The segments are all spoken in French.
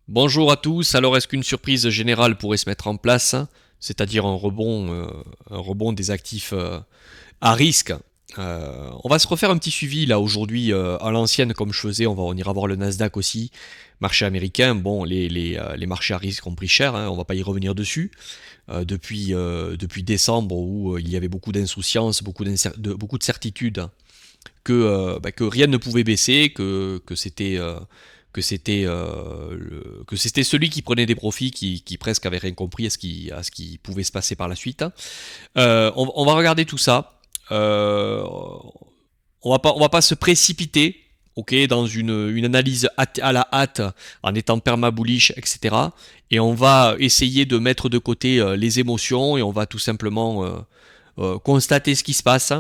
Bonjour à tous. Alors, est-ce qu'une surprise générale pourrait se mettre en place, c'est-à-dire un rebond des actifs à risque? On va se refaire un petit suivi là aujourd'hui à l'ancienne comme je faisais. On ira voir le Nasdaq aussi, marché américain. Bon, les marchés à risque ont pris cher, hein, on va pas y revenir dessus. Depuis décembre où il y avait beaucoup d'insouciance, beaucoup de certitudes que rien ne pouvait baisser, que c'était celui qui prenait des profits qui presque avait rien compris à ce qui pouvait se passer par la suite. On va regarder tout ça. On va pas se précipiter, ok, dans une analyse à la hâte en étant perma bullish, etc. Et on va essayer de mettre de côté les émotions et on va tout simplement constater ce qui se passe,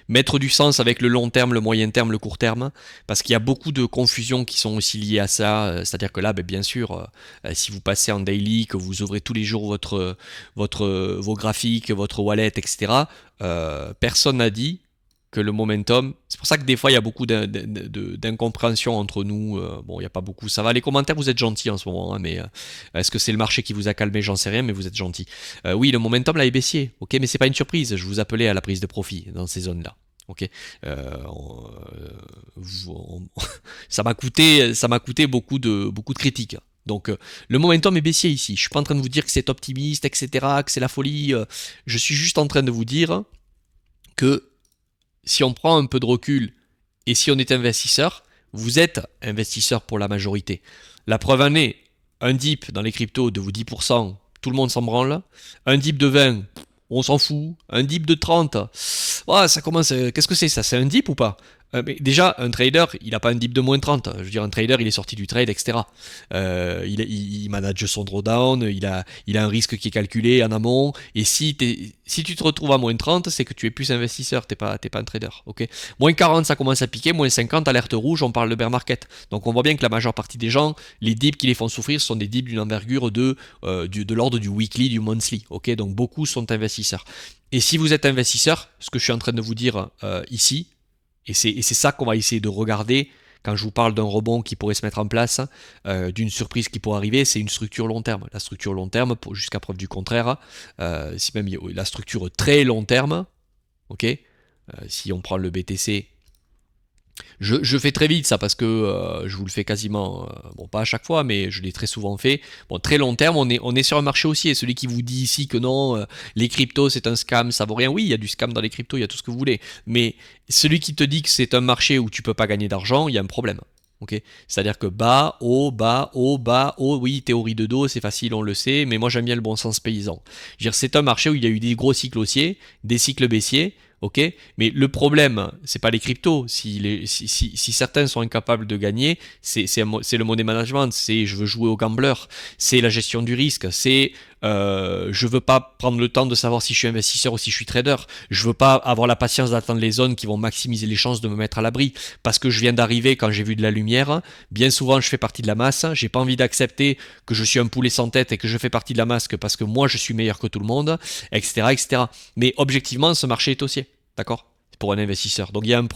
mettre du sens avec le long terme, le moyen terme, le court terme, parce qu'il y a beaucoup de confusions qui sont aussi liées à ça. C'est-à-dire que là, ben, bien sûr, si vous passez en daily, que vous ouvrez tous les jours vos graphiques, votre wallet, etc., personne n'a dit que le momentum. C'est pour ça que des fois il y a beaucoup d'incompréhension entre nous. Bon, il n'y a pas beaucoup. Ça va. Les commentaires, vous êtes gentils en ce moment, hein, mais est-ce que c'est le marché qui vous a calmé? J'en sais rien, mais vous êtes gentils. Oui, le momentum là est baissier. Ok, mais c'est pas une surprise. Je vous appelais à la prise de profit dans ces zones-là. Ok, euh, on- ça m'a coûté beaucoup de critiques. Donc le momentum est baissier ici. Je suis pas en train de vous dire que c'est optimiste, etc., que c'est la folie. Je suis juste en train de vous dire que si on prend un peu de recul et si on est investisseur, vous êtes investisseur pour la majorité. La preuve en est, un dip dans les cryptos de vous 10%, tout le monde s'en branle. Un dip de 20, on s'en fout. Un dip de 30, oh, ça commence. Qu'est-ce que c'est ça? C'est un dip ou pas? Mais déjà, un trader, il n'a pas un dip de moins 30. Je veux dire, un trader, il est sorti du trade, etc. Il manage son drawdown, il a un risque qui est calculé en amont. Et si tu te retrouves à moins 30, c'est que tu es plus investisseur, t'es pas un trader. Ok, moins 40, ça commence à piquer. Moins 50, alerte rouge, on parle de bear market. Donc on voit bien que la majeure partie des gens, les dips qui les font souffrir sont des dips d'une envergure de l'ordre du weekly, du monthly. Ok, donc beaucoup sont investisseurs. Et si vous êtes investisseur, ce que je suis en train de vous dire ici, et c'est ça qu'on va essayer de regarder quand je vous parle d'un rebond qui pourrait se mettre en place, d'une surprise qui pourrait arriver, c'est une structure long terme. La structure long terme, jusqu'à preuve du contraire, si même la structure très long terme, ok, si on prend le BTC, je fais très vite ça parce que je vous le fais quasiment, bon pas à chaque fois, mais je l'ai très souvent fait. Bon, très long terme, on est sur un marché haussier. Celui qui vous dit ici que non, les cryptos c'est un scam, ça vaut rien. Oui, il y a du scam dans les cryptos, il y a tout ce que vous voulez. Mais celui qui te dit que c'est un marché où tu peux pas gagner d'argent, il y a un problème. Ok, c'est-à-dire que bas, haut, bas, haut, bas, haut, oui, théorie de dos, c'est facile, on le sait, mais moi j'aime bien le bon sens paysan. Je veux dire, c'est un marché où il y a eu des gros cycles haussiers, des cycles baissiers, ok, mais le problème, c'est pas les cryptos. Si certains sont incapables de gagner, c'est le money management, c'est je veux jouer au gambler, c'est la gestion du risque, c'est je veux pas prendre le temps de savoir si je suis investisseur ou si je suis trader. Je veux pas avoir la patience d'attendre les zones qui vont maximiser les chances de me mettre à l'abri parce que je viens d'arriver quand j'ai vu de la lumière. Bien souvent, je fais partie de la masse. J'ai pas envie d'accepter que je suis un poulet sans tête et que je fais partie de la masse parce que moi je suis meilleur que tout le monde, etc., etc. Mais objectivement, ce marché est haussier. D'accord? Pour un investisseur. Donc il y a un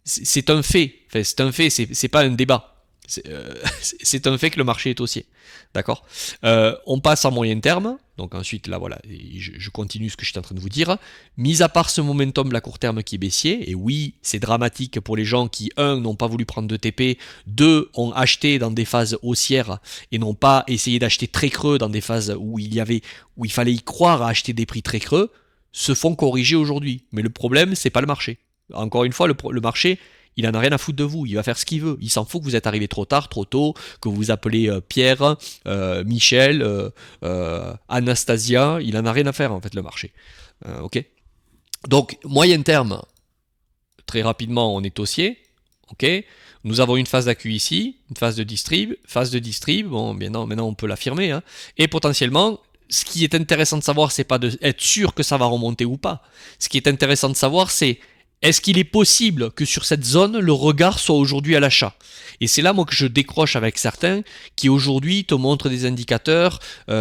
c'est un fait. Enfin, c'est un fait, c'est pas un débat. C'est un fait que le marché est haussier. D'accord? On passe en moyen terme. Donc ensuite, là, voilà, je continue ce que je suis en train de vous dire. Mis à part ce momentum à court terme qui est baissier, et oui, c'est dramatique pour les gens qui, un, n'ont pas voulu prendre de TP, deux, ont acheté dans des phases haussières et n'ont pas essayé d'acheter très creux dans des phases où il fallait y croire à acheter des prix très creux, se font corriger aujourd'hui. Mais le problème, c'est pas le marché. Encore une fois, le marché, il en a rien à foutre de vous. Il va faire ce qu'il veut. Il s'en fout que vous êtes arrivé trop tard, trop tôt, que vous vous appelez Pierre, Michel, Anastasia. Il en a rien à faire en fait le marché. Ok. Donc moyen terme, très rapidement, on est haussier. Ok. Nous avons une phase d'accu ici, une phase de distrib. Bon, bien non, maintenant on peut l'affirmer. Hein. Et potentiellement, ce qui est intéressant de savoir, c'est pas d'être sûr que ça va remonter ou pas. Ce qui est intéressant de savoir, c'est est-ce qu'il est possible que sur cette zone, le regard soit aujourd'hui à l'achat? Et c'est là, moi, que je décroche avec certains qui aujourd'hui te montrent des indicateurs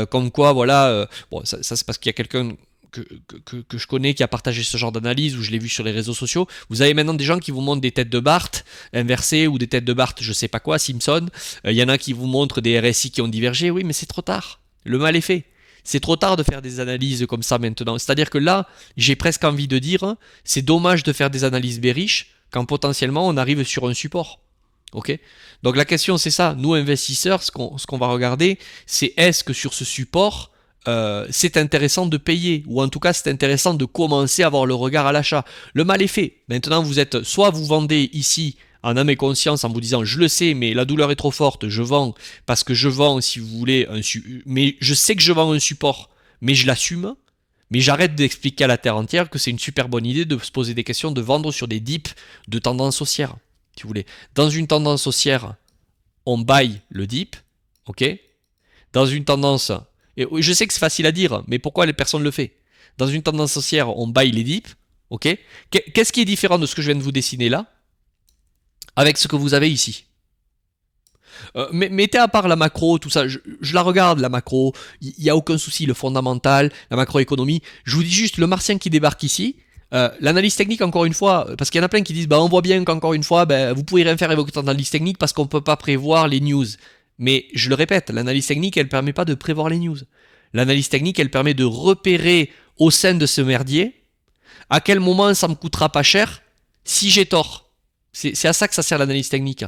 comme quoi, voilà, bon, ça c'est parce qu'il y a quelqu'un que je connais qui a partagé ce genre d'analyse, ou je l'ai vu sur les réseaux sociaux. Vous avez maintenant des gens qui vous montrent des têtes de Bart inversées, ou des têtes de Bart, je sais pas quoi, Simpson. Il y en a qui vous montrent des RSI qui ont divergé. Oui, mais c'est trop tard. Le mal est fait. C'est trop tard de faire des analyses comme ça maintenant. C'est-à-dire que là, j'ai presque envie de dire, c'est dommage de faire des analyses bearish quand potentiellement on arrive sur un support. Ok. Donc la question c'est ça. Nous investisseurs, ce qu'on va regarder, c'est est-ce que sur ce support, c'est intéressant de payer, ou en tout cas c'est intéressant de commencer à avoir le regard à l'achat. Le mal est fait. Maintenant vous êtes, soit vous vendez ici en âme et conscience en vous disant je le sais mais la douleur est trop forte, je vends parce que je vends si vous voulez mais je sais que je vends un support mais je l'assume, mais j'arrête d'expliquer à la terre entière que c'est une super bonne idée de se poser des questions, de vendre sur des dips de tendance haussière, si vous voulez. Dans une tendance haussière, on buy le dip, ok. Dans une tendance, et je sais que c'est facile à dire, mais pourquoi les personnes le font? Dans une tendance haussière, on buy les dips, ok. Qu'est-ce qui est différent de ce que je viens de vous dessiner là avec ce que vous avez ici? Mettez à part la macro, tout ça, je la regarde la macro, il n'y a aucun souci, le fondamental, la macroéconomie. Je vous dis juste, le martien qui débarque ici, l'analyse technique encore une fois, parce qu'il y en a plein qui disent, bah on voit bien qu'encore une fois, bah, vous pouvez rien faire avec votre analyse technique parce qu'on ne peut pas prévoir les news. Mais je le répète, l'analyse technique, elle ne permet pas de prévoir les news. L'analyse technique, elle permet de repérer au sein de ce merdier à quel moment ça me coûtera pas cher si j'ai tort. C'est à ça que ça sert l'analyse technique.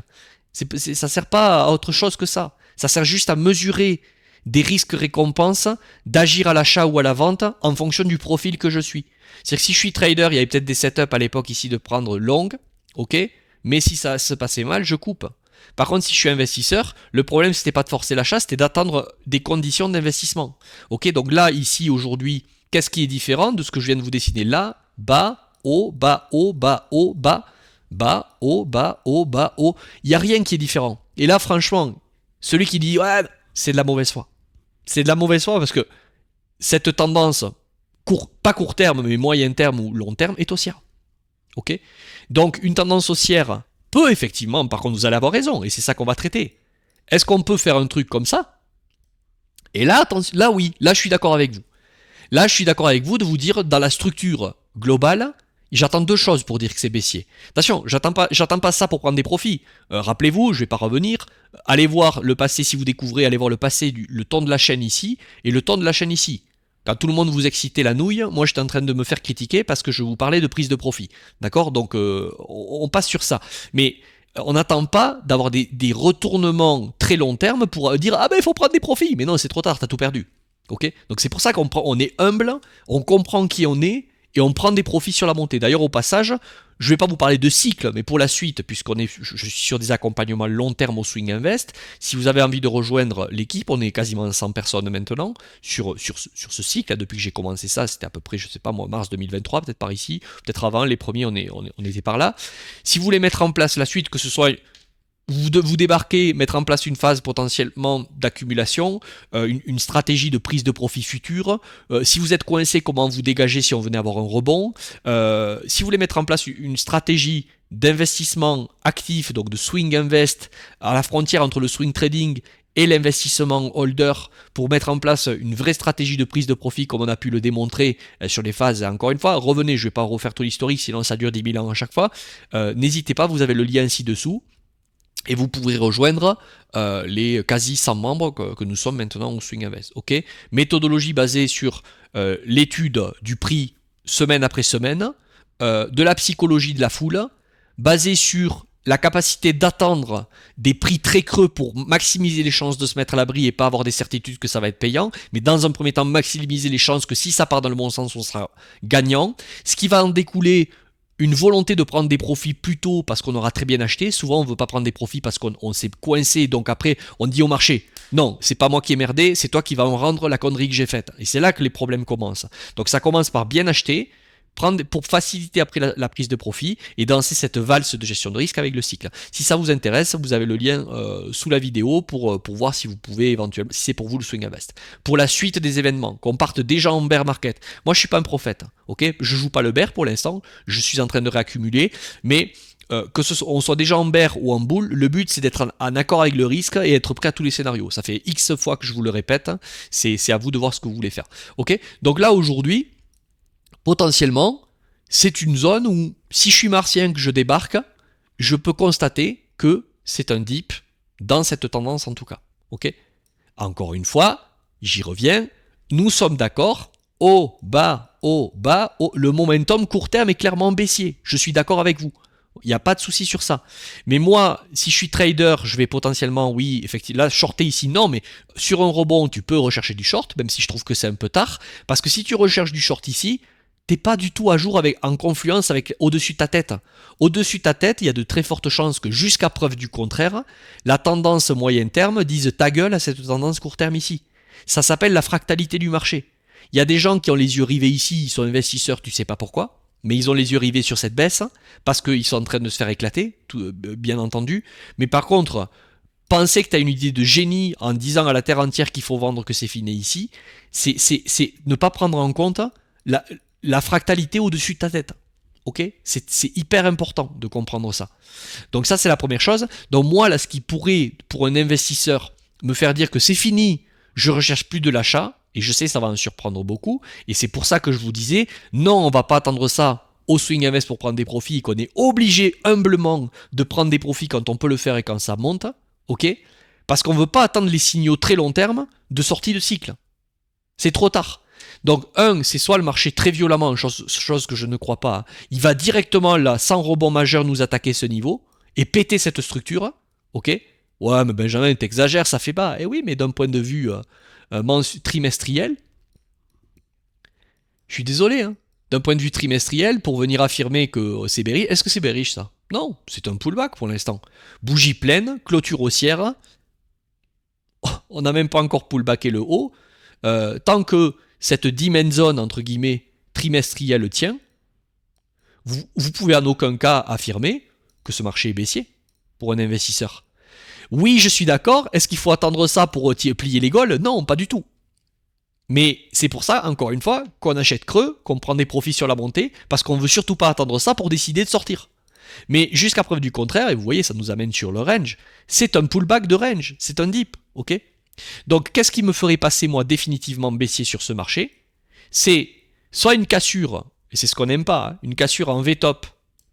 Ça sert pas à autre chose que ça. Ça sert juste à mesurer des risques récompenses, d'agir à l'achat ou à la vente en fonction du profil que je suis. C'est-à-dire que si je suis trader, il y avait peut-être des setups à l'époque ici de prendre long, ok, mais si ça se passait mal, je coupe. Par contre, si je suis investisseur, le problème c'était pas de forcer l'achat, c'était d'attendre des conditions d'investissement. Ok, donc là, ici, aujourd'hui, qu'est-ce qui est différent de ce que je viens de vous dessiner là? Bas, haut, bas, haut, bas, haut, bas, bas, haut, bas, haut, bas, haut. Il n'y a rien qui est différent. Et là, franchement, celui qui dit ouais, c'est de la mauvaise foi. C'est de la mauvaise foi parce que cette tendance, pas court terme, mais moyen terme ou long terme, est haussière. Ok. Donc, une tendance haussière peut effectivement, par contre, vous allez avoir raison, et c'est ça qu'on va traiter. Est-ce qu'on peut faire un truc comme ça? Et là, là oui, là je suis d'accord avec vous. Là, je suis d'accord avec vous de vous dire, dans la structure globale, j'attends deux choses pour dire que c'est baissier. Attention, j'attends pas ça pour prendre des profits. Rappelez-vous, je vais pas revenir. Allez voir le passé, si vous découvrez, allez voir le passé, le ton de la chaîne ici, et le ton de la chaîne ici. Quand tout le monde vous excitait la nouille, moi j'étais en train de me faire critiquer parce que je vous parlais de prise de profit. D'accord? Donc on passe sur ça. Mais on n'attend pas d'avoir des retournements très long terme pour dire ah ben il faut prendre des profits. Mais non, c'est trop tard, t'as tout perdu. Ok? Donc c'est pour ça on est humble, on comprend qui on est et on prend des profits sur la montée. D'ailleurs, au passage, je ne vais pas vous parler de cycle, mais pour la suite, je suis sur des accompagnements long terme au Swing Invest, si vous avez envie de rejoindre l'équipe, on est quasiment 100 personnes maintenant sur ce cycle. Depuis que j'ai commencé ça, c'était à peu près, je sais pas moi, mars 2023, peut-être par ici, peut-être avant, les premiers, on était par là. Si vous voulez mettre en place la suite, que ce soit vous débarquez, mettre en place une phase potentiellement d'accumulation, une stratégie de prise de profit future. Si vous êtes coincé, comment vous dégager si on venait avoir un rebond. Si vous voulez mettre en place une stratégie d'investissement actif, donc de swing invest, à la frontière entre le swing trading et l'investissement holder, pour mettre en place une vraie stratégie de prise de profit comme on a pu le démontrer sur les phases. Encore une fois, revenez, je ne vais pas refaire tout l'historique, sinon ça dure 10 000 ans à chaque fois. N'hésitez pas, vous avez le lien ci-dessous. Et vous pourrez rejoindre les quasi 100 membres que nous sommes maintenant au Swing Invest. Okay, méthodologie basée sur l'étude du prix semaine après semaine, de la psychologie de la foule, basée sur la capacité d'attendre des prix très creux pour maximiser les chances de se mettre à l'abri et pas avoir des certitudes que ça va être payant, mais dans un premier temps maximiser les chances que si ça part dans le bon sens, on sera gagnant. Ce qui va en découler, une volonté de prendre des profits plus tôt parce qu'on aura très bien acheté. Souvent, on ne veut pas prendre des profits parce qu'on s'est coincé. Donc après, on dit au marché, non, c'est pas moi qui ai merdé, c'est toi qui vas me rendre la connerie que j'ai faite. Et c'est là que les problèmes commencent. Donc ça commence par bien acheter, pour faciliter après la prise de profit et danser cette valse de gestion de risque avec le cycle. Si ça vous intéresse, vous avez le lien sous la vidéo pour voir si vous pouvez éventuellement, si c'est pour vous le Swing Invest. Pour la suite des événements, qu'on parte déjà en bear market. Moi, je suis pas un prophète, ok? Je joue pas le bear pour l'instant, je suis en train de réaccumuler, mais on soit déjà en bear ou en bull, le but c'est d'être en accord avec le risque et être prêt à tous les scénarios. Ça fait X fois que je vous le répète, c'est à vous de voir ce que vous voulez faire. Ok? Donc là aujourd'hui, potentiellement, c'est une zone où, si je suis martien que je débarque, je peux constater que c'est un dip dans cette tendance en tout cas. Ok ? Encore une fois, j'y reviens, nous sommes d'accord, haut, bas, haut, le momentum court terme est clairement baissier. Je suis d'accord avec vous. Il n'y a pas de souci sur ça. Mais moi, si je suis trader, je vais potentiellement, oui, effectivement, là, shorter ici, non, mais sur un rebond, tu peux rechercher du short, même si je trouve que c'est un peu tard, parce que si tu recherches du short ici, t'es pas du tout à jour en confluence avec au-dessus de ta tête. Au-dessus de ta tête, il y a de très fortes chances que jusqu'à preuve du contraire, la tendance moyen terme dise ta gueule à cette tendance court terme ici. Ça s'appelle la fractalité du marché. Il y a des gens qui ont les yeux rivés ici, ils sont investisseurs, tu sais pas pourquoi, mais ils ont les yeux rivés sur cette baisse, parce qu'ils sont en train de se faire éclater, bien entendu. Mais par contre, penser que tu as une idée de génie en disant à la terre entière qu'il faut vendre, que c'est fini ici, c'est ne pas prendre en compte la fractalité au-dessus de ta tête. Ok ? C'est hyper important de comprendre ça. Donc ça, c'est la première chose. Donc moi, là, ce qui pourrait, pour un investisseur, me faire dire que c'est fini, je recherche plus de l'achat, et je sais ça va en surprendre beaucoup, et c'est pour ça que je vous disais, non, on va pas attendre ça au swing invest pour prendre des profits, qu'on est obligé humblement de prendre des profits quand on peut le faire et quand ça monte, ok ? Parce qu'on veut pas attendre les signaux très long terme de sortie de cycle. C'est trop tard. Donc c'est soit le marché très violemment, chose que je ne crois pas, il va directement là, sans rebond majeur, nous attaquer ce niveau, et péter cette structure, ok ? Ouais, mais Benjamin, t'exagères, ça fait bas. Eh oui, mais d'un point de vue trimestriel, je suis désolé, hein. D'un point de vue trimestriel, pour venir affirmer que c'est bearish, est-ce que c'est bearish ça ? Non, c'est un pullback pour l'instant. Bougie pleine, clôture haussière, on n'a même pas encore pullbacké le haut. Tant que cette demand zone, entre guillemets, trimestrielle tient, vous pouvez en aucun cas affirmer que ce marché est baissier pour un investisseur. Oui, je suis d'accord, est-ce qu'il faut attendre ça pour plier les gaules ? Non, pas du tout. Mais c'est pour ça, encore une fois, qu'on achète creux, qu'on prend des profits sur la montée, parce qu'on veut surtout pas attendre ça pour décider de sortir. Mais jusqu'à preuve du contraire, et vous voyez, ça nous amène sur le range, c'est un pullback de range, c'est un dip, ok ? Donc qu'est-ce qui me ferait passer moi définitivement baissier sur ce marché ? C'est soit une cassure, et c'est ce qu'on n'aime pas, hein, une cassure en V-top,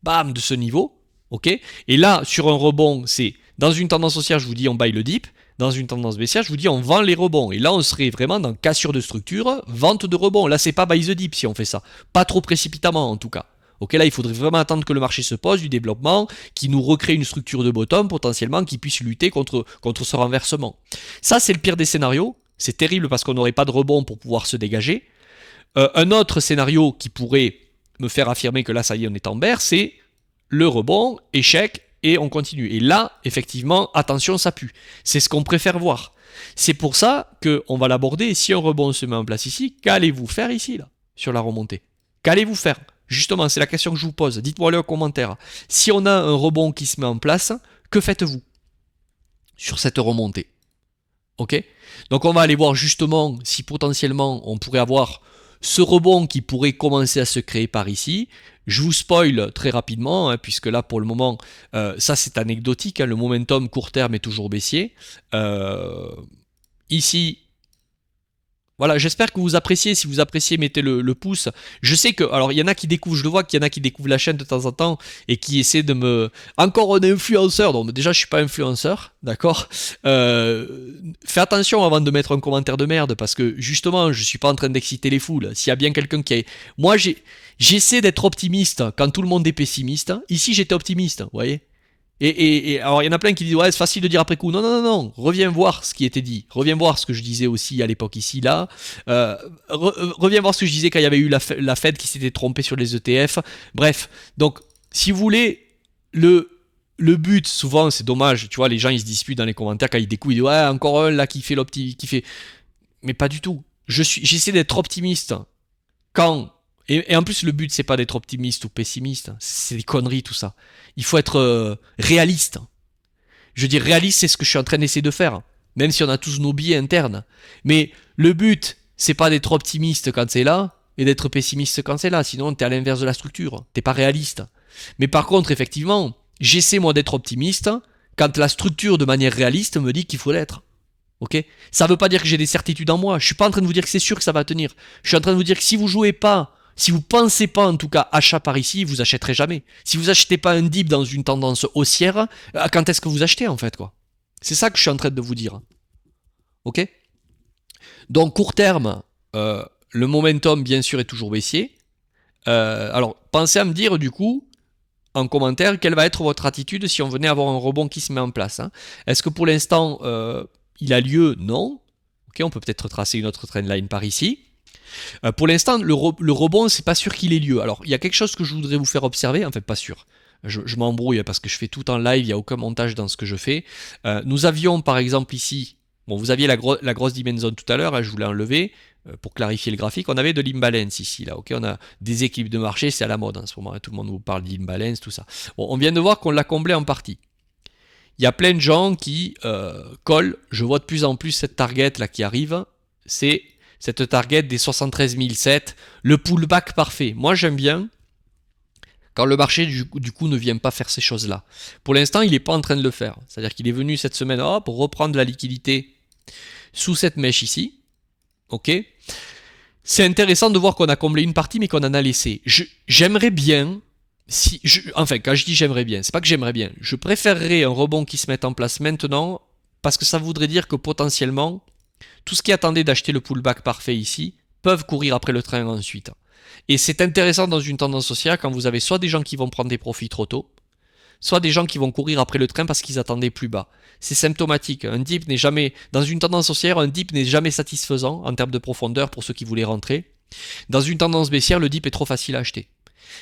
bam, de ce niveau, ok ? Et là, sur un rebond, c'est dans une tendance haussière, je vous dis on buy le dip, dans une tendance baissière, je vous dis on vend les rebonds. Et là, on serait vraiment dans cassure de structure, vente de rebonds. Là, c'est pas buy the dip si on fait ça. Pas trop précipitamment en tout cas. Ok, là, il faudrait vraiment attendre que le marché se pose, du développement, qui nous recrée une structure de bottom potentiellement qui puisse lutter contre ce renversement. Ça, c'est le pire des scénarios. C'est terrible parce qu'on n'aurait pas de rebond pour pouvoir se dégager. Un autre scénario qui pourrait me faire affirmer que là, ça y est, on est en bear, c'est le rebond, échec, et on continue. Et là, effectivement, attention, ça pue. C'est ce qu'on préfère voir. C'est pour ça qu'on va l'aborder. Et si un rebond se met en place ici, qu'allez-vous faire ici, là, sur la remontée ? Qu'allez-vous faire ? Justement, c'est la question que je vous pose. Dites-moi-le en commentaire. Si on a un rebond qui se met en place, que faites-vous sur cette remontée ? Ok ? Donc on va aller voir justement si potentiellement on pourrait avoir ce rebond qui pourrait commencer à se créer par ici. Je vous spoil très rapidement, hein, puisque là pour le moment, ça c'est anecdotique, hein, le momentum court terme est toujours baissier. Ici, voilà, j'espère que vous appréciez. Si vous appréciez, mettez le pouce. Je sais que, alors il y en a qui découvrent, je le vois qu'il y en a qui découvrent la chaîne de temps en temps et qui essaient de me... Encore un influenceur, donc déjà je suis pas influenceur, d'accord. Fais attention avant de mettre un commentaire de merde, parce que justement, je suis pas en train d'exciter les foules. S'il y a bien quelqu'un qui a... Moi, j'essaie d'être optimiste quand tout le monde est pessimiste. Ici, j'étais optimiste, vous voyez. Et alors il y en a plein qui disent ouais c'est facile de dire après coup. Non, reviens voir ce qui était dit. Reviens voir ce que je disais aussi à l'époque ici là. Reviens voir ce que je disais quand il y avait eu la Fed qui s'était trompée sur les ETF. Bref, donc si vous voulez le but, souvent c'est dommage, tu vois, les gens ils se disputent dans les commentaires quand ils découvrent, ils disent ouais encore un là qui fait mais pas du tout. J'essaie d'être optimiste quand... Et en plus, le but, c'est pas d'être optimiste ou pessimiste. C'est des conneries, tout ça. Il faut être réaliste. Je veux dire, réaliste, c'est ce que je suis en train d'essayer de faire. Même si on a tous nos biais internes. Mais le but, c'est pas d'être optimiste quand c'est là, et d'être pessimiste quand c'est là. Sinon, t'es à l'inverse de la structure. T'es pas réaliste. Mais par contre, effectivement, j'essaie, moi, d'être optimiste quand la structure, de manière réaliste, me dit qu'il faut l'être. Ok ? Ça veut pas dire que j'ai des certitudes en moi. Je suis pas en train de vous dire que c'est sûr que ça va tenir. Je suis en train de vous dire que si vous jouez pas Si vous pensez pas en tout cas achat par ici, vous achèterez jamais. Si vous achetez pas un dip dans une tendance haussière, quand est-ce que vous achetez en fait quoi? C'est ça que je suis en train de vous dire. Ok? Donc court terme, le momentum bien sûr est toujours baissier. Alors pensez à me dire du coup en commentaire quelle va être votre attitude si on venait avoir un rebond qui se met en place. Hein. Est-ce que pour l'instant il a lieu? Non. Ok, on peut peut-être tracer une autre trendline par ici. Pour l'instant, le rebond, c'est pas sûr qu'il ait lieu. Alors, il y a quelque chose que je voudrais vous faire observer, en fait, pas sûr. Je m'embrouille parce que je fais tout en live, il n'y a aucun montage dans ce que je fais. Nous avions, par exemple, ici, bon, vous aviez la grosse dimension tout à l'heure, hein, je voulais enlever pour clarifier le graphique. On avait de l'imbalance ici, là, ok. On a des équipes de marché, c'est à la mode en ce moment, hein, tout le monde vous parle d'imbalance, tout ça. Bon, on vient de voir qu'on l'a comblé en partie. Il y a plein de gens qui collent, je vois de plus en plus cette target là qui arrive, c'est cette target des 73 007, le pullback parfait. Moi j'aime bien quand le marché du coup ne vient pas faire ces choses-là. Pour l'instant il n'est pas en train de le faire, c'est-à-dire qu'il est venu cette semaine pour reprendre la liquidité sous cette mèche ici, ok. C'est intéressant de voir qu'on a comblé une partie mais qu'on en a laissé. J'aimerais bien... Enfin, quand je dis j'aimerais bien, c'est pas que j'aimerais bien. Je préférerais un rebond qui se mette en place maintenant parce que ça voudrait dire que potentiellement, tout ce qui attendait d'acheter le pullback parfait ici peuvent courir après le train ensuite. Et c'est intéressant dans une tendance haussière quand vous avez soit des gens qui vont prendre des profits trop tôt, soit des gens qui vont courir après le train parce qu'ils attendaient plus bas. C'est symptomatique. Un dip n'est jamais, dans une tendance haussière, un dip n'est jamais satisfaisant en termes de profondeur pour ceux qui voulaient rentrer. Dans une tendance baissière, le dip est trop facile à acheter.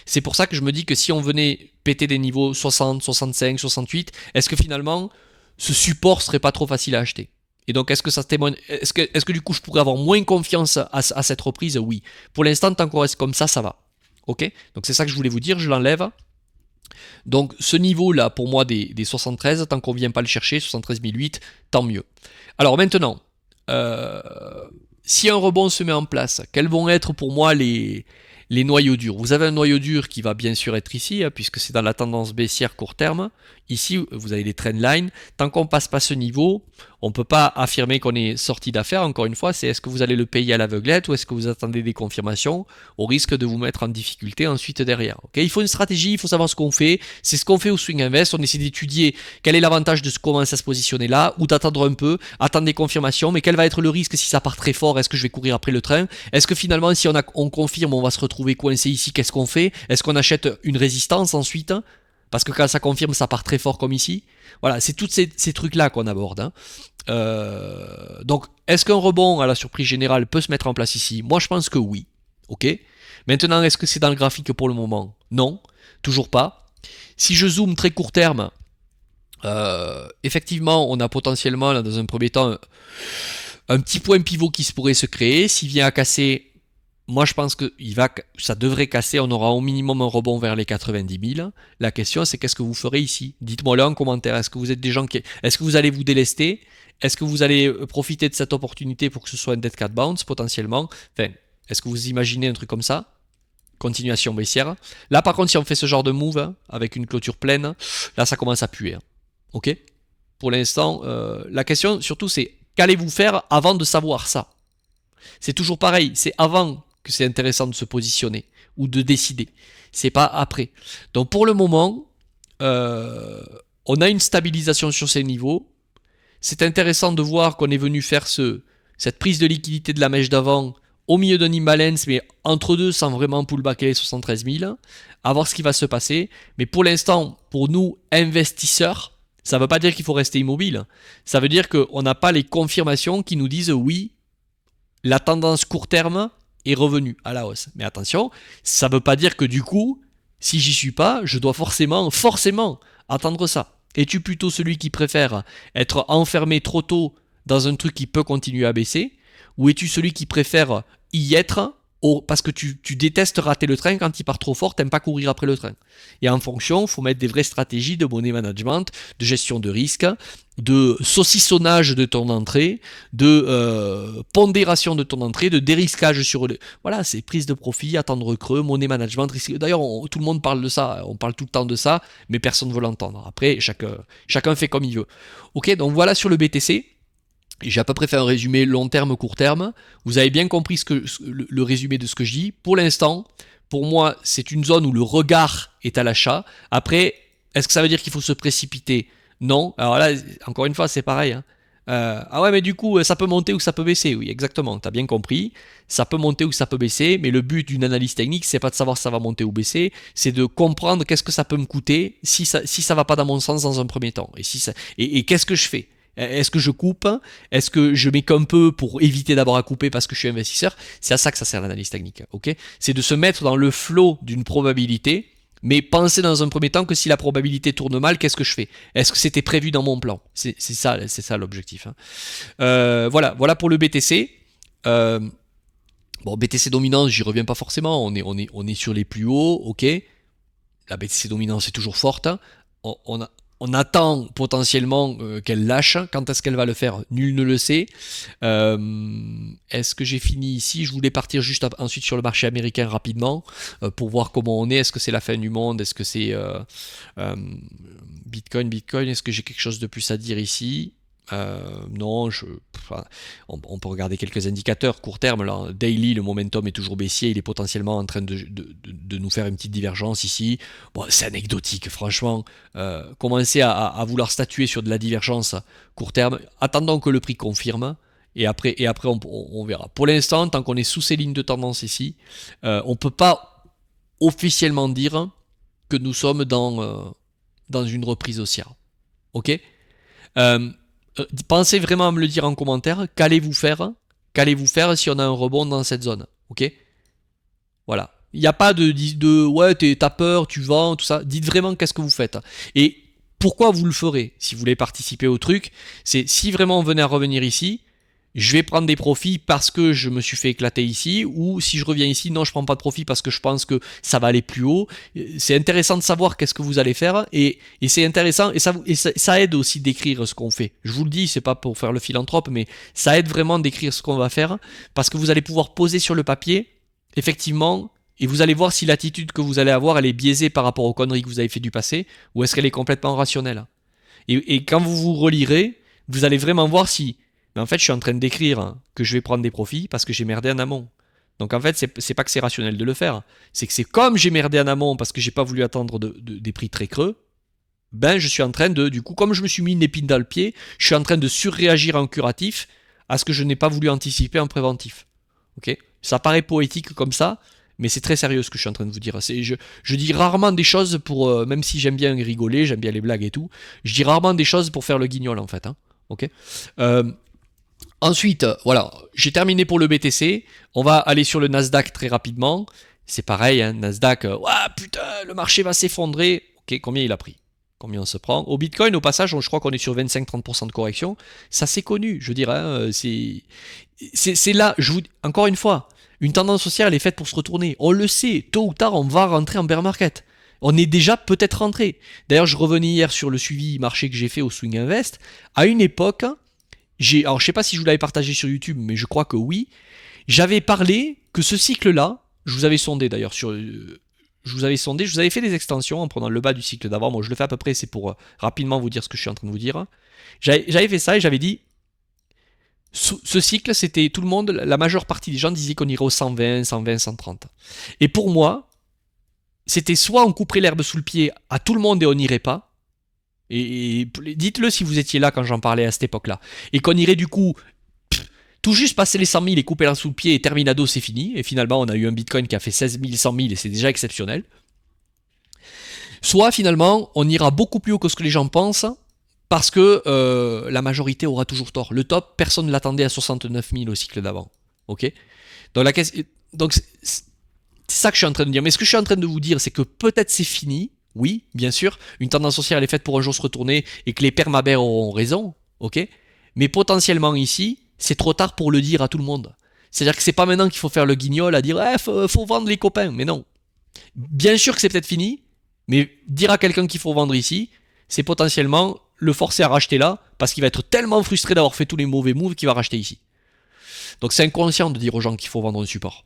C'est pour ça que je me dis que si on venait péter des niveaux 60, 65, 68, est-ce que finalement ce support serait pas trop facile à acheter? Et donc est-ce que ça témoigne, est-ce que du coup je pourrais avoir moins confiance à cette reprise? Oui. Pour l'instant, tant qu'on reste comme ça va. Ok? Donc c'est ça que je voulais vous dire, je l'enlève. Donc ce niveau là pour moi des 73, tant qu'on vient pas le chercher, 73 008, tant mieux. Alors maintenant, si un rebond se met en place, quels vont être pour moi les noyaux durs? Vous avez un noyau dur qui va bien sûr être ici, hein, puisque c'est dans la tendance baissière court terme. Ici, vous avez les trendlines. Tant qu'on passe pas ce niveau, on ne peut pas affirmer qu'on est sorti d'affaires. Encore une fois, c'est est-ce que vous allez le payer à l'aveuglette ou est-ce que vous attendez des confirmations au risque de vous mettre en difficulté ensuite derrière. Okay, il faut une stratégie, il faut savoir ce qu'on fait. C'est ce qu'on fait au Swing Invest. On essaie d'étudier quel est l'avantage de commencer à se positionner là ou d'attendre un peu, attendre des confirmations. Mais quel va être le risque si ça part très fort? Est-ce que je vais courir après le train? Est-ce que finalement, si on confirme, on va se retrouver coincé ici? Qu'est-ce qu'on fait? Est-ce qu'on achète une résistance ensuite? Parce que quand ça confirme, ça part très fort comme ici. Voilà, c'est tous ces trucs-là qu'on aborde. Hein. Donc, est-ce qu'un rebond à la surprise générale peut se mettre en place ici? Moi, je pense que oui. Ok. Maintenant, est-ce que c'est dans le graphique pour le moment? Non, toujours pas. Si je zoome très court terme, effectivement, on a potentiellement, là, dans un premier temps, un petit point pivot qui se pourrait se créer. S'il vient à casser... Moi, je pense que ça devrait casser. On aura au minimum un rebond vers les 90 000. La question, c'est qu'est-ce que vous ferez ici? Dites-moi-le en commentaire. Est-ce que vous êtes des gens est-ce que vous allez vous délester? Est-ce que vous allez profiter de cette opportunité pour que ce soit un dead cat bounce potentiellement? Enfin, est-ce que vous imaginez un truc comme ça? Continuation baissière. Là, par contre, si on fait ce genre de move hein, avec une clôture pleine, là, ça commence à puer. Hein. Ok? Pour l'instant, la question surtout, c'est qu'allez-vous faire avant de savoir ça? C'est toujours pareil. C'est avant que c'est intéressant de se positionner ou de décider. C'est pas après. Donc pour le moment, on a une stabilisation sur ces niveaux. C'est intéressant de voir qu'on est venu faire cette prise de liquidité de la mèche d'avant au milieu d'un imbalance, mais entre deux sans vraiment pullbacker les 73 000. À voir ce qui va se passer. Mais pour l'instant, pour nous, investisseurs, ça ne veut pas dire qu'il faut rester immobile. Ça veut dire qu'on n'a pas les confirmations qui nous disent oui, la tendance court terme est revenu à la hausse. Mais attention, ça ne veut pas dire que du coup, si j'y suis pas, je dois forcément attendre ça. Es-tu plutôt celui qui préfère être enfermé trop tôt dans un truc qui peut continuer à baisser? Ou es-tu celui qui préfère y être parce que tu détestes rater le train quand il part trop fort, t'aimes pas courir après le train. Et en fonction, il faut mettre des vraies stratégies de money management, de gestion de risque, de saucissonnage de ton entrée, de pondération de ton entrée, de dérisquage sur le... Voilà, c'est prise de profit, attendre creux, money management, risque. D'ailleurs, tout le monde parle de ça, on parle tout le temps de ça, mais personne ne veut l'entendre. Après, chacun fait comme il veut. Ok, donc voilà sur le BTC. J'ai à peu près fait un résumé long terme, court terme. Vous avez bien compris le résumé de ce que je dis. Pour l'instant, pour moi, c'est une zone où le regard est à l'achat. Après, est-ce que ça veut dire qu'il faut se précipiter? Non. Alors là, encore une fois, c'est pareil, hein. Ah ouais, mais du coup, ça peut monter ou ça peut baisser. Oui, exactement. T'as bien compris. Ça peut monter ou ça peut baisser. Mais le but d'une analyse technique, c'est pas de savoir si ça va monter ou baisser. C'est de comprendre qu'est-ce que ça peut me coûter si ça va pas dans mon sens dans un premier temps. Et qu'est-ce que je fais? Est-ce que je coupe? Est-ce que je mets qu'un peu pour éviter d'abord à couper parce que je suis investisseur? C'est à ça que ça sert l'analyse technique. Ok? C'est de se mettre dans le flot d'une probabilité, mais penser dans un premier temps que si la probabilité tourne mal, qu'est-ce que je fais? Est-ce que c'était prévu dans mon plan? C'est ça l'objectif, hein. Voilà pour le BTC. Bon, BTC dominance, j'y reviens pas forcément. On est sur les plus hauts, ok. La BTC dominance est toujours forte, hein. On attend potentiellement qu'elle lâche. Quand est-ce qu'elle va le faire? Nul ne le sait. Est-ce que j'ai fini ici? Je voulais partir juste ensuite sur le marché américain rapidement pour voir comment on est. Est-ce que c'est la fin du monde? Est-ce que c'est Bitcoin? Est-ce que j'ai quelque chose de plus à dire ici? Non, on peut regarder quelques indicateurs court terme. Là, daily, le momentum est toujours baissier. Il est potentiellement en train de nous faire une petite divergence ici. Bon, c'est anecdotique, franchement. Commencer à vouloir statuer sur de la divergence court terme. Attendons que le prix confirme. Et après on verra. Pour l'instant, tant qu'on est sous ces lignes de tendance ici, on ne peut pas officiellement dire que nous sommes dans une reprise haussière. Ok? Pensez vraiment à me le dire en commentaire. Qu'allez-vous faire? Qu'allez-vous faire si on a un rebond dans cette zone? Ok? Voilà. Il n'y a pas de ouais, t'as peur, tu vends, tout ça. Dites vraiment qu'est-ce que vous faites. Et pourquoi vous le ferez si vous voulez participer au truc. C'est si vraiment on venait à revenir ici, je vais prendre des profits parce que je me suis fait éclater ici, ou si je reviens ici, non, je prends pas de profit parce que je pense que ça va aller plus haut. C'est intéressant de savoir qu'est-ce que vous allez faire, et c'est intéressant, ça aide aussi d'écrire ce qu'on fait. Je vous le dis, c'est pas pour faire le philanthrope, mais ça aide vraiment d'écrire ce qu'on va faire, parce que vous allez pouvoir poser sur le papier, effectivement, et vous allez voir si l'attitude que vous allez avoir, elle est biaisée par rapport aux conneries que vous avez fait du passé, ou est-ce qu'elle est complètement rationnelle. Et quand vous vous relirez, vous allez vraiment voir si mais en fait, je suis en train d'écrire que je vais prendre des profits parce que j'ai merdé en amont. Donc en fait, c'est pas que c'est rationnel de le faire. C'est que c'est comme j'ai merdé en amont parce que j'ai pas voulu attendre des prix très creux. Ben, je suis en train du coup, comme je me suis mis une épine dans le pied, je suis en train de surréagir en curatif à ce que je n'ai pas voulu anticiper en préventif. Ok? Ça paraît poétique comme ça, mais c'est très sérieux ce que je suis en train de vous dire. Je dis rarement des choses pour, même si j'aime bien rigoler, j'aime bien les blagues et tout, je dis rarement des choses pour faire le guignol en fait. Hein. Ok? Ensuite, voilà, j'ai terminé pour le BTC. On va aller sur le Nasdaq très rapidement. C'est pareil, hein, Nasdaq, putain, le marché va s'effondrer. Ok, combien il a pris? Combien on se prend? Au Bitcoin, au passage, je crois qu'on est sur 25-30% de correction. Ça, c'est connu, je dirais. Hein, c'est là, encore une fois, une tendance haussière, elle est faite pour se retourner. On le sait, tôt ou tard, on va rentrer en bear market. On est déjà peut-être rentré. D'ailleurs, je revenais hier sur le suivi marché que j'ai fait au Swing Invest. À une époque, alors je sais pas si je vous l'avais partagé sur YouTube, mais je crois que oui. J'avais parlé que ce cycle-là, je vous avais sondé d'ailleurs je vous avais fait des extensions en prenant le bas du cycle d'avant. Moi, je le fais à peu près, c'est pour rapidement vous dire ce que je suis en train de vous dire. J'avais fait ça et j'avais dit, ce cycle, c'était tout le monde, la majeure partie des gens disaient qu'on irait au 120, 120, 130. Et pour moi, c'était soit on couperait l'herbe sous le pied à tout le monde et on n'irait pas, et dites-le si vous étiez là quand j'en parlais à cette époque-là. Et qu'on irait du coup tout juste passer les 100 000 et couper l'un sous le pied et terminado, c'est fini. Et finalement, on a eu un Bitcoin qui a fait 16 000, 100 000 et c'est déjà exceptionnel. Soit finalement, on ira beaucoup plus haut que ce que les gens pensent parce que la majorité aura toujours tort. Le top, personne ne l'attendait à 69 000 au cycle d'avant. Ok? Donc c'est ça que je suis en train de dire. Mais ce que je suis en train de vous dire, c'est que peut-être c'est fini. Oui, bien sûr, une tendance haussière elle est faite pour un jour se retourner et que les permabères auront raison, ok. Mais potentiellement ici, c'est trop tard pour le dire à tout le monde. C'est-à-dire que c'est pas maintenant qu'il faut faire le guignol à dire faut vendre les copains, mais non. Bien sûr que c'est peut-être fini, mais dire à quelqu'un qu'il faut vendre ici, c'est potentiellement le forcer à racheter là, parce qu'il va être tellement frustré d'avoir fait tous les mauvais moves qu'il va racheter ici. Donc c'est inconscient de dire aux gens qu'il faut vendre un support.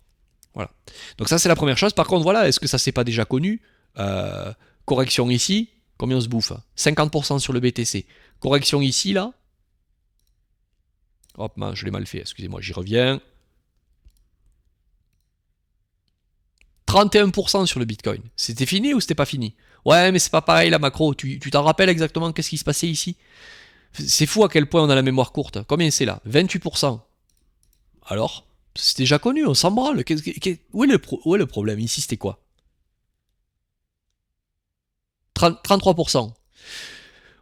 Voilà. Donc ça c'est la première chose. Par contre, voilà, est-ce que ça c'est pas déjà connu? Correction ici, combien on se bouffe? 50% sur le BTC. Correction ici, là. Hop, mince, je l'ai mal fait, excusez-moi, j'y reviens. 31% sur le Bitcoin. C'était fini ou c'était pas fini? Ouais, mais c'est pas pareil la macro. Tu t'en rappelles exactement qu'est-ce qui se passait ici? C'est fou à quel point on a la mémoire courte. Combien c'est là? 28%. Alors? C'est déjà connu, on s'en branle. Où est le problème? Ici, c'était quoi? 33%.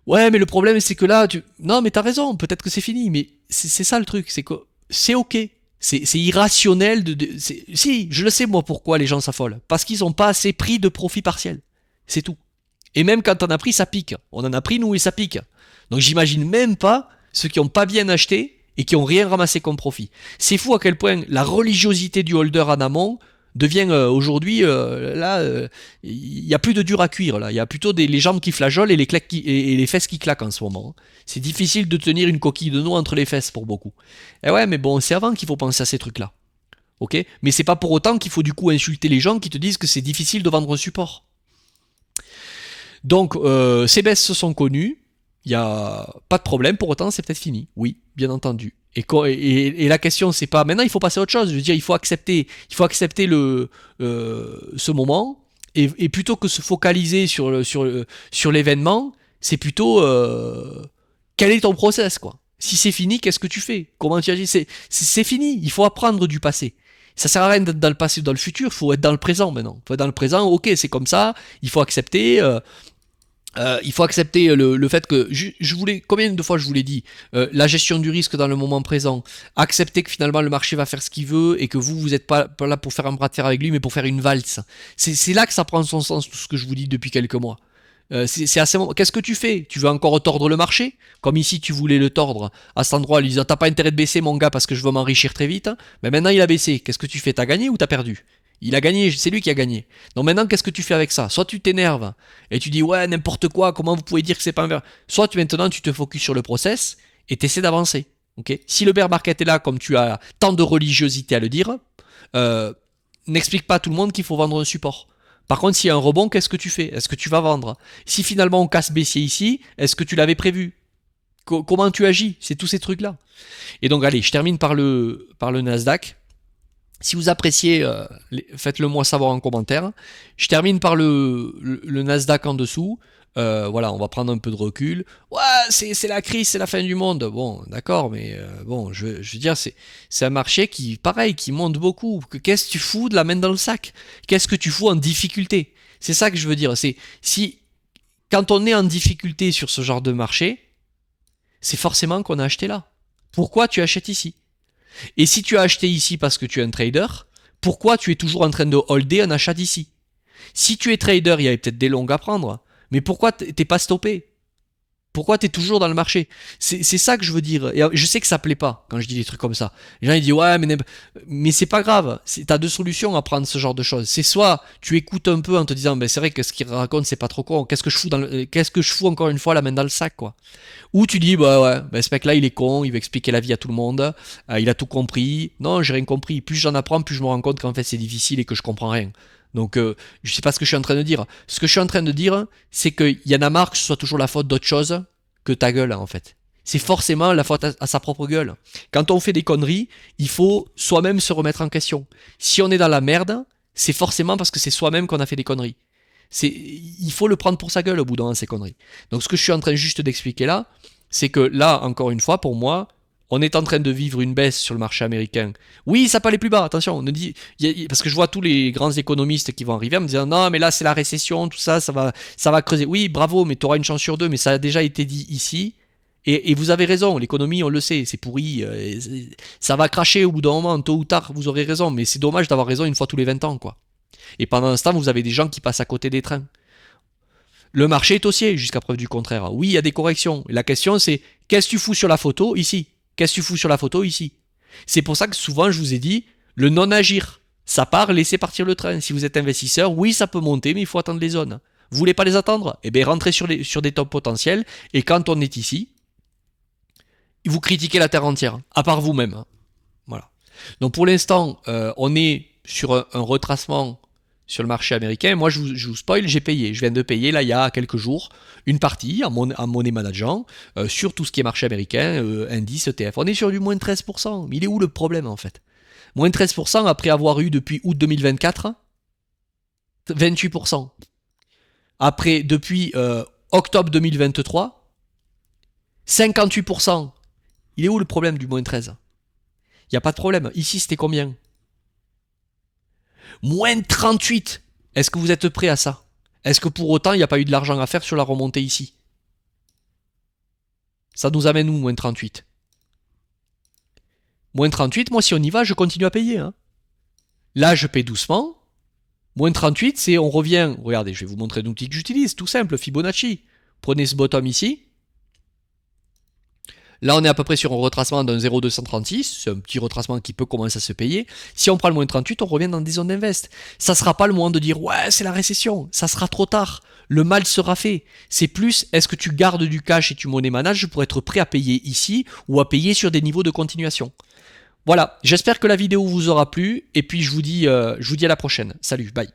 Ouais, mais le problème, c'est que là, non, mais t'as raison, peut-être que c'est fini, mais c'est ça le truc, c'est que c'est ok. C'est irrationnel si, je le sais moi pourquoi les gens s'affolent. Parce qu'ils ont pas assez pris de profit partiel. C'est tout. Et même quand on a pris, ça pique. On en a pris, nous, et ça pique. Donc j'imagine même pas ceux qui ont pas bien acheté et qui ont rien ramassé comme profit. C'est fou à quel point la religiosité du holder en amont devient aujourd'hui il y a plus de dur à cuire là, il y a plutôt les jambes qui flageolent et et les fesses qui claquent en ce moment. C'est difficile de tenir une coquille de noix entre les fesses pour beaucoup. Et ouais, mais bon, c'est avant qu'il faut penser à ces trucs là. OK? Mais c'est pas pour autant qu'il faut du coup insulter les gens qui te disent que c'est difficile de vendre un support. Donc ces baisses se sont connues, il n'y a pas de problème, pour autant c'est peut-être fini, oui, bien entendu. Et la question c'est pas maintenant il faut passer à autre chose, je veux dire il faut accepter ce moment et plutôt que se focaliser sur l'événement, c'est plutôt quel est ton process quoi. Si c'est fini, qu'est-ce que tu fais? Comment tu agis? C'est fini, il faut apprendre du passé. Ça sert à rien d'être dans le passé ou dans le futur, il faut être dans le présent maintenant. Il faut être dans le présent, ok, c'est comme ça, il faut accepter. Il faut accepter le fait que je voulais, combien de fois je vous l'ai dit, la gestion du risque dans le moment présent, accepter que finalement le marché va faire ce qu'il veut et que vous n'êtes pas là pour faire un bras de fer avec lui mais pour faire une valse. C'est là que ça prend son sens tout ce que je vous dis depuis quelques mois. C'est assez. Qu'est-ce que tu fais? Tu veux encore tordre le marché? Comme ici tu voulais le tordre à cet endroit, lui disant t'as pas intérêt de baisser mon gars parce que je veux m'enrichir très vite. Mais maintenant il a baissé. Qu'est-ce que tu fais? T'as gagné ou t'as perdu? Il a gagné, c'est lui qui a gagné. Donc maintenant, qu'est-ce que tu fais avec ça? Soit tu t'énerves et tu dis ouais n'importe quoi, comment vous pouvez dire que c'est pas un bear? Soit maintenant tu te focuses sur le process et tu essaies d'avancer. Ok? Si le bear market est là, comme tu as tant de religiosité à le dire, n'explique pas à tout le monde qu'il faut vendre un support. Par contre, s'il y a un rebond, qu'est-ce que tu fais? Est-ce que tu vas vendre? Si finalement on casse baissier ici, est-ce que tu l'avais prévu? Comment tu agis? C'est tous ces trucs-là. Et donc allez, je termine par le Nasdaq. Si vous appréciez, faites-le moi savoir en commentaire. Je termine par le Nasdaq en dessous. Voilà, on va prendre un peu de recul. Ouais, c'est la crise, c'est la fin du monde. Bon, d'accord, mais bon, je veux dire, c'est un marché qui, pareil, qui monte beaucoup. Qu'est-ce que tu fous de la main dans le sac? Qu'est-ce que tu fous en difficulté? C'est ça que je veux dire. C'est si quand on est en difficulté sur ce genre de marché, c'est forcément qu'on a acheté là. Pourquoi tu achètes ici? Et si tu as acheté ici parce que tu es un trader, pourquoi tu es toujours en train de holder un achat d'ici? Si tu es trader, il y avait peut-être des longues à prendre, mais pourquoi t'es pas stoppé? Pourquoi t'es toujours dans le marché? C'est ça que je veux dire. Et je sais que ça plaît pas quand je dis des trucs comme ça. Les gens ils disent ouais mais c'est pas grave. T'as deux solutions à prendre ce genre de choses. C'est soit tu écoutes un peu en te disant ben c'est vrai que ce qu'il raconte c'est pas trop con. Qu'est-ce que je fous encore une fois la main dans le sac quoi. Ou tu dis bah ouais ben ce mec là il est con, il veut expliquer la vie à tout le monde, il a tout compris. Non j'ai rien compris. Plus j'en apprends plus je me rends compte qu'en fait c'est difficile et que je comprends rien. Donc je sais pas ce que je suis en train de dire. Ce que je suis en train de dire, c'est qu'il y en a marre que ce soit toujours la faute d'autre chose que ta gueule en fait. C'est forcément la faute à sa propre gueule. Quand on fait des conneries, il faut soi-même se remettre en question. Si on est dans la merde, c'est forcément parce que c'est soi-même qu'on a fait des conneries. Il faut le prendre pour sa gueule au bout d'un moment, ces conneries. Donc ce que je suis en train juste d'expliquer là, c'est que là, encore une fois, pour moi, on est en train de vivre une baisse sur le marché américain. Oui, ça peut aller plus bas, attention. On dit, parce que je vois tous les grands économistes qui vont arriver en me disant non, mais là c'est la récession, tout ça, ça va creuser. Oui, bravo, mais tu auras une chance sur deux, mais ça a déjà été dit ici. Et vous avez raison, l'économie, on le sait, c'est pourri. Ça va cracher au bout d'un moment, tôt ou tard, vous aurez raison, mais c'est dommage d'avoir raison une fois tous les 20 ans, quoi. Et pendant ce temps, vous avez des gens qui passent à côté des trains. Le marché est haussier, jusqu'à preuve du contraire. Oui, il y a des corrections. La question, c'est qu'est-ce que tu fous sur la photo ici? Qu'est-ce que tu fous sur la photo ici? C'est pour ça que souvent je vous ai dit le non-agir. Ça part, laissez partir le train. Si vous êtes investisseur, oui, ça peut monter, mais il faut attendre les zones. Vous voulez pas les attendre? Eh bien, rentrez sur des tops potentiels. Et quand on est ici, vous critiquez la terre entière, à part vous-même. Voilà. Donc pour l'instant, on est sur un retracement sur le marché américain. Moi, je vous spoil, j'ai payé. Je viens de payer, là, il y a quelques jours, une partie en monnaie manageant sur tout ce qui est marché américain, indice, ETF. On est sur du moins 13%. Mais il est où le problème, en fait? Moins 13% après avoir eu depuis août 2024 28%. Après, depuis octobre 2023, 58%. Il est où le problème du moins 13? Il n'y a pas de problème. Ici, c'était combien? Moins 38. Est-ce que vous êtes prêt à ça? Est-ce que pour autant, il n'y a pas eu de l'argent à faire sur la remontée ici? Ça nous amène où, moins 38? Moins 38, moi, si on y va, je continue à payer. Hein. Là, je paye doucement. Moins 38, c'est on revient. Regardez, je vais vous montrer un outil que j'utilise, tout simple, Fibonacci. Prenez ce bottom ici. Là, on est à peu près sur un retracement d'un 0,236. C'est un petit retracement qui peut commencer à se payer. Si on prend le moins 38, on revient dans des zones d'invest. Ça sera pas le moment de dire ouais, c'est la récession. Ça sera trop tard. Le mal sera fait. C'est plus, est-ce que tu gardes du cash et tu monnaie manage pour être prêt à payer ici ou à payer sur des niveaux de continuation. Voilà. J'espère que la vidéo vous aura plu. Et puis, je vous dis à la prochaine. Salut, bye.